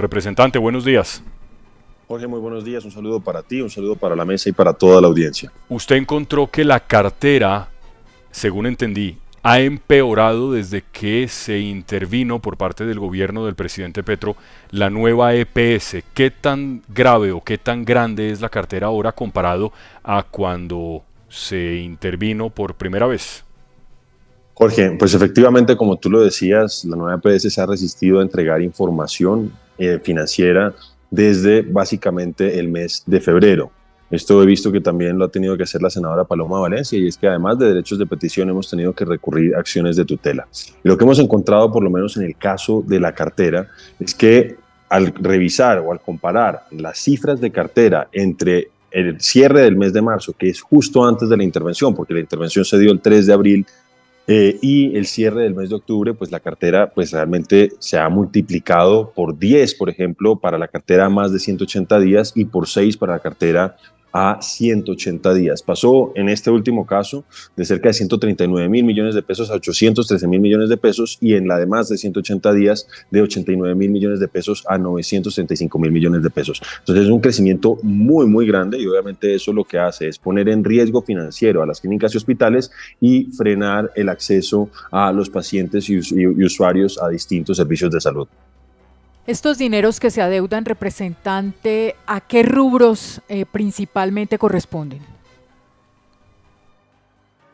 Representante, buenos días. Jorge, muy buenos días. Un saludo para ti, un saludo para la mesa y para toda la audiencia. Usted encontró que la cartera, según entendí, ha empeorado desde que se intervino por parte del gobierno del presidente Petro la nueva EPS. ¿Qué tan grave o qué tan grande es la cartera ahora comparado a cuando se intervino por primera vez? Jorge, pues efectivamente, como tú lo decías, la nueva EPS se ha resistido a entregar información financiera desde básicamente el mes de febrero. Esto he visto que también lo ha tenido que hacer la senadora Paloma Valencia, y es que además de derechos de petición hemos tenido que recurrir a acciones de tutela. Y lo que hemos encontrado, por lo menos en el caso de la cartera, es que al revisar o al comparar las cifras de cartera entre el cierre del mes de marzo, que es justo antes de la intervención, porque la intervención se dio el 3 de abril, y el cierre del mes de octubre, pues la cartera pues realmente se ha multiplicado por 10, por ejemplo, para la cartera a más de 180 días y por 6 para la cartera a 180 días. Pasó en este último caso de cerca de 139.000 millones de pesos a 813.000 millones de pesos, y en la de más de 180 días de 89.000 millones de pesos a 935.000 millones de pesos. Entonces es un crecimiento muy, muy grande, y obviamente eso lo que hace es poner en riesgo financiero a las clínicas y hospitales y frenar el acceso a los pacientes y usuarios a distintos servicios de salud. Estos dineros que se adeudan, representante, ¿a qué rubros principalmente corresponden?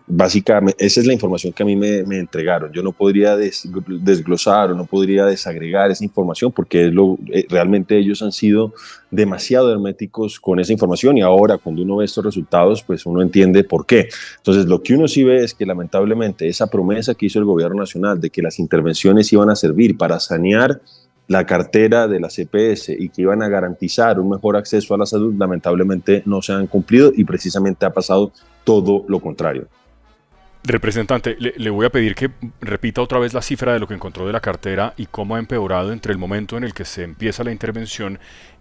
Básicamente, esa es la información que a mí me entregaron. Yo no podría desglosar o no podría desagregar esa información, porque realmente ellos han sido demasiado herméticos con esa información, y ahora cuando uno ve estos resultados, pues uno entiende por qué. Entonces, lo que uno sí ve es que lamentablemente esa promesa que hizo el gobierno nacional de que las intervenciones iban a servir para sanear la cartera de la CPS y que iban a garantizar un mejor acceso a la salud, lamentablemente no se han cumplido, y precisamente ha pasado todo lo contrario. Representante, le voy a pedir que repita otra vez la cifra de lo que encontró de la cartera y cómo ha empeorado entre el momento en el que se empieza la intervención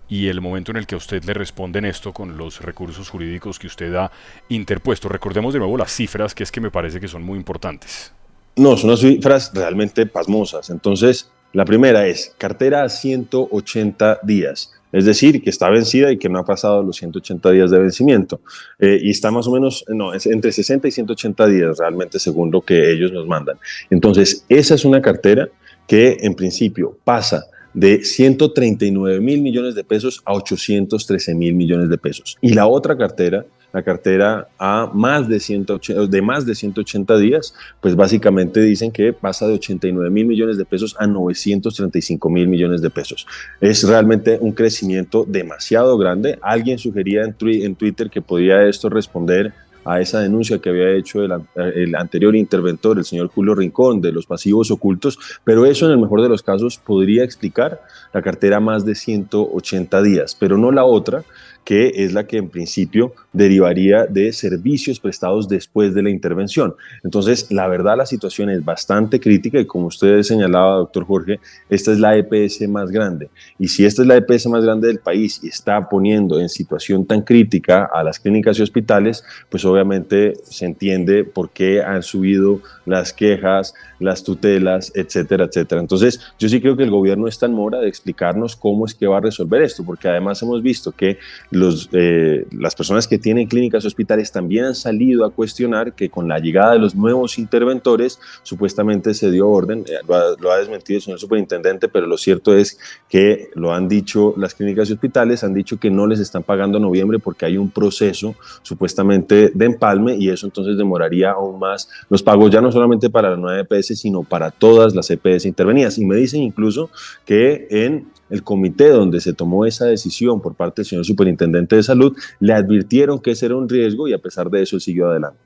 y el momento en el que a usted le responden esto con los recursos jurídicos que usted ha interpuesto. Recordemos de nuevo las cifras, que es que me parece que son muy importantes. No, son unas cifras realmente pasmosas. Entonces, la primera es cartera a 180 días, es decir, que está vencida y que no ha pasado los 180 días de vencimiento. Y está más o menos, no, es entre 60 y 180 días realmente, según lo que ellos nos mandan. Entonces, esa es una cartera que en principio pasa de 139.000 millones de pesos a 813.000 millones de pesos. Y la otra cartera, la cartera a más de 180 días, pues básicamente dicen que pasa de 89.000 millones de pesos a 935.000 millones de pesos. Es realmente un crecimiento demasiado grande. Alguien sugería en Twitter que podía esto responder a esa denuncia que había hecho el anterior interventor, el señor Julio Rincón, de los pasivos ocultos, pero eso en el mejor de los casos podría explicar la cartera más de 180 días, pero no la otra, que es la que en principio derivaría de servicios prestados después de la intervención. Entonces, la verdad, la situación es bastante crítica, y como usted señalaba, doctor Jorge, esta es la EPS más grande. Y si esta es la EPS más grande del país y está poniendo en situación tan crítica a las clínicas y hospitales, pues obviamente se entiende por qué han subido las quejas, las tutelas, etcétera, etcétera. Entonces, yo sí creo que el gobierno está en mora de explicarnos cómo es que va a resolver esto, porque además hemos visto que las personas que tienen clínicas y hospitales también han salido a cuestionar que con la llegada de los nuevos interventores supuestamente se dio orden, lo ha desmentido el señor superintendente, pero lo cierto es que lo han dicho las clínicas y hospitales, han dicho que no les están pagando en noviembre porque hay un proceso supuestamente de empalme, y eso entonces demoraría aún más los pagos, ya no solamente para la nueva EPS, sino para todas las EPS intervenidas. Y me dicen incluso que en el comité donde se tomó esa decisión por parte del señor superintendente de salud, le advirtieron que ese era un riesgo, y a pesar de eso él siguió adelante.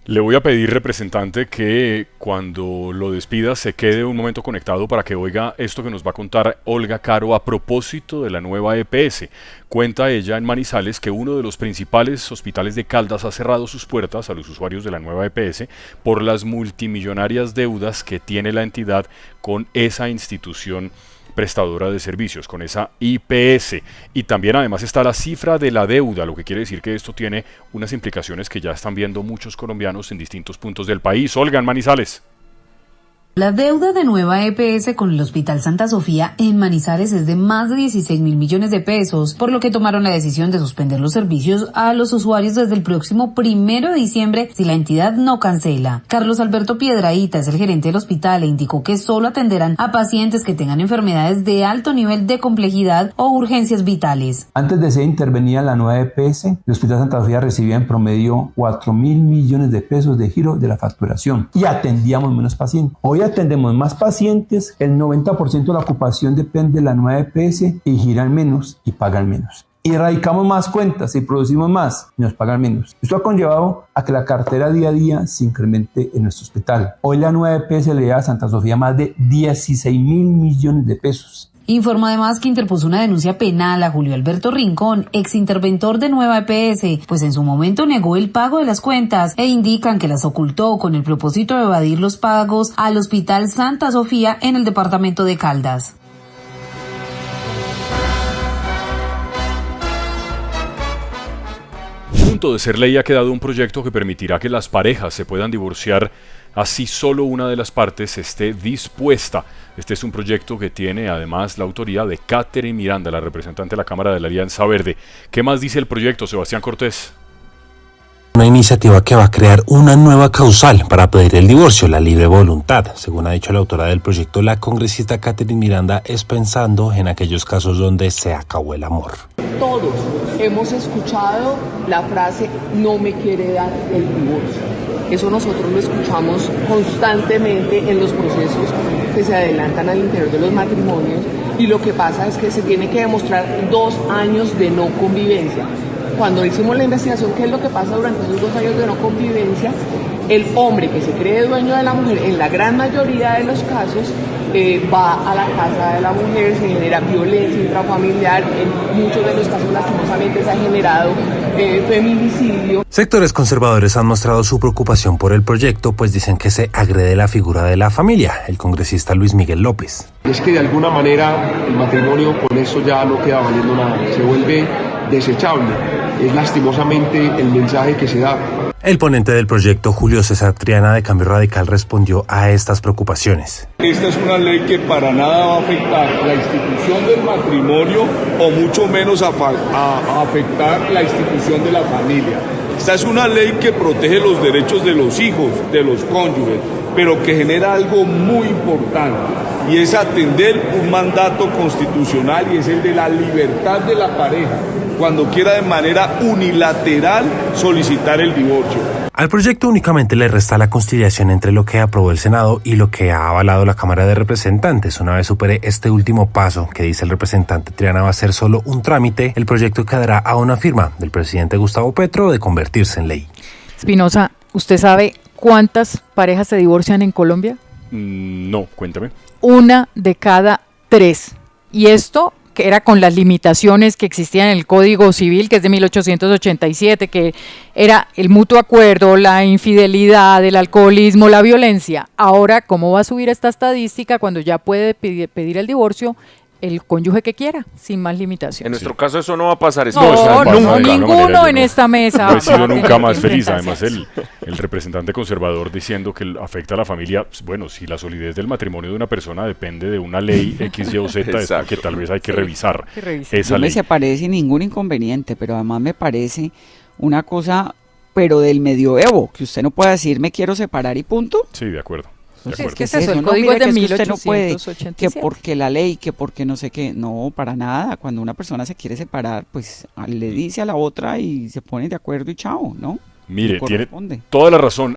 Le voy a pedir, representante, que cuando lo despida se quede un momento conectado para que oiga esto que nos va a contar Olga Caro a propósito de la nueva EPS. Cuenta ella en Manizales que uno de los principales hospitales de Caldas ha cerrado sus puertas a los usuarios de la nueva EPS por las multimillonarias deudas que tiene la entidad con esa institución prestadora de servicios, con esa IPS. Y también además está la cifra de la deuda, lo que quiere decir que esto tiene unas implicaciones que ya están viendo muchos colombianos en distintos puntos del país. Olga, en Manizales. La deuda de Nueva EPS con el Hospital Santa Sofía en Manizales es de más de 16.000 millones de pesos, por lo que tomaron la decisión de suspender los servicios a los usuarios desde el próximo 1 de diciembre si la entidad no cancela. Carlos Alberto Piedrahíta es el gerente del hospital e indicó que solo atenderán a pacientes que tengan enfermedades de alto nivel de complejidad o urgencias vitales. Antes de ser intervenida la Nueva EPS, el Hospital Santa Sofía recibía en promedio 4.000 millones de pesos de giro de la facturación y atendíamos menos pacientes. Hoy atendemos más pacientes, el 90% de la ocupación depende de la Nueva EPS y giran menos y pagan menos. Y radicamos más cuentas y producimos más y nos pagan menos. Esto ha conllevado a que la cartera día a día se incremente en nuestro hospital. Hoy la Nueva EPS le da a Santa Sofía más de 16.000 millones de pesos. Informó además que interpuso una denuncia penal a Julio Alberto Rincón, exinterventor de Nueva EPS, pues en su momento negó el pago de las cuentas e indican que las ocultó con el propósito de evadir los pagos al Hospital Santa Sofía en el departamento de Caldas. A punto de ser ley ha quedado un proyecto que permitirá que las parejas se puedan divorciar así solo una de las partes esté dispuesta. Este es un proyecto que tiene además la autoría de Catherine Miranda, la representante de la Cámara de la Alianza Verde. ¿Qué más dice el proyecto, Sebastián Cortés? Una iniciativa que va a crear una nueva causal para pedir el divorcio, la libre voluntad. Según ha dicho la autora del proyecto, la congresista Catherine Miranda, es pensando en aquellos casos donde se acabó el amor. Todos hemos escuchado la frase "no me quiere dar el divorcio". Eso nosotros lo escuchamos constantemente en los procesos que se adelantan al interior de los matrimonios, y lo que pasa es que se tiene que demostrar 2 años de no convivencia. Cuando hicimos la investigación, ¿qué es lo que pasa durante esos 2 años de no convivencia? El hombre que se cree dueño de la mujer, en la gran mayoría de los casos, va a la casa de la mujer, se genera violencia intrafamiliar, en muchos de los casos lastimosamente se ha generado feminicidio. Sectores conservadores han mostrado su preocupación por el proyecto, pues dicen que se agrede la figura de la familia. El congresista Luis Miguel López. Es que de alguna manera el matrimonio con eso ya no queda valiendo nada, se vuelve desechable. Es lastimosamente el mensaje que se da. El ponente del proyecto, Julio César Triana de Cambio Radical, respondió a estas preocupaciones. Esta es una ley que para nada va a afectar la institución del matrimonio o mucho menos a afectar la institución de la familia. Esta es una ley que protege los derechos de los hijos, de los cónyuges, pero que genera algo muy importante, y es atender un mandato constitucional, y es el de la libertad de la pareja, cuando quiera de manera unilateral solicitar el divorcio. Al proyecto únicamente le resta la conciliación entre lo que aprobó el Senado y lo que ha avalado la Cámara de Representantes. Una vez supere este último paso, que dice el representante Triana va a ser solo un trámite, el proyecto quedará a una firma del presidente Gustavo Petro de convertirse en ley. Espinosa, ¿usted sabe cuántas parejas se divorcian en Colombia? No, cuéntame. 1 de cada 3. Y esto que era con las limitaciones que existían en el Código Civil, que es de 1887, que era el mutuo acuerdo, la infidelidad, el alcoholismo, la violencia. Ahora, ¿cómo va a subir esta estadística cuando ya puede pedir el divorcio el cónyuge que quiera, sin más limitaciones? En nuestro caso eso no va a pasar. No, ninguno en esta mesa. No he sido nunca más feliz. Además, el representante conservador diciendo que afecta a la familia. Bueno, si la solidez del matrimonio de una persona depende de una ley X, Y o Z, es porque tal vez hay que revisar esa ley. Me se parece ningún inconveniente, pero además me parece una cosa, pero del medioevo, que usted no puede decir me quiero separar y punto. Sí, de acuerdo. Sí, es que es eso, el código es de 1887. No puede, que porque la ley, que porque no sé qué, no, para nada. Cuando una persona se quiere separar, pues le dice a la otra y se ponen de acuerdo y chao, ¿no? Mire, tiene toda la razón.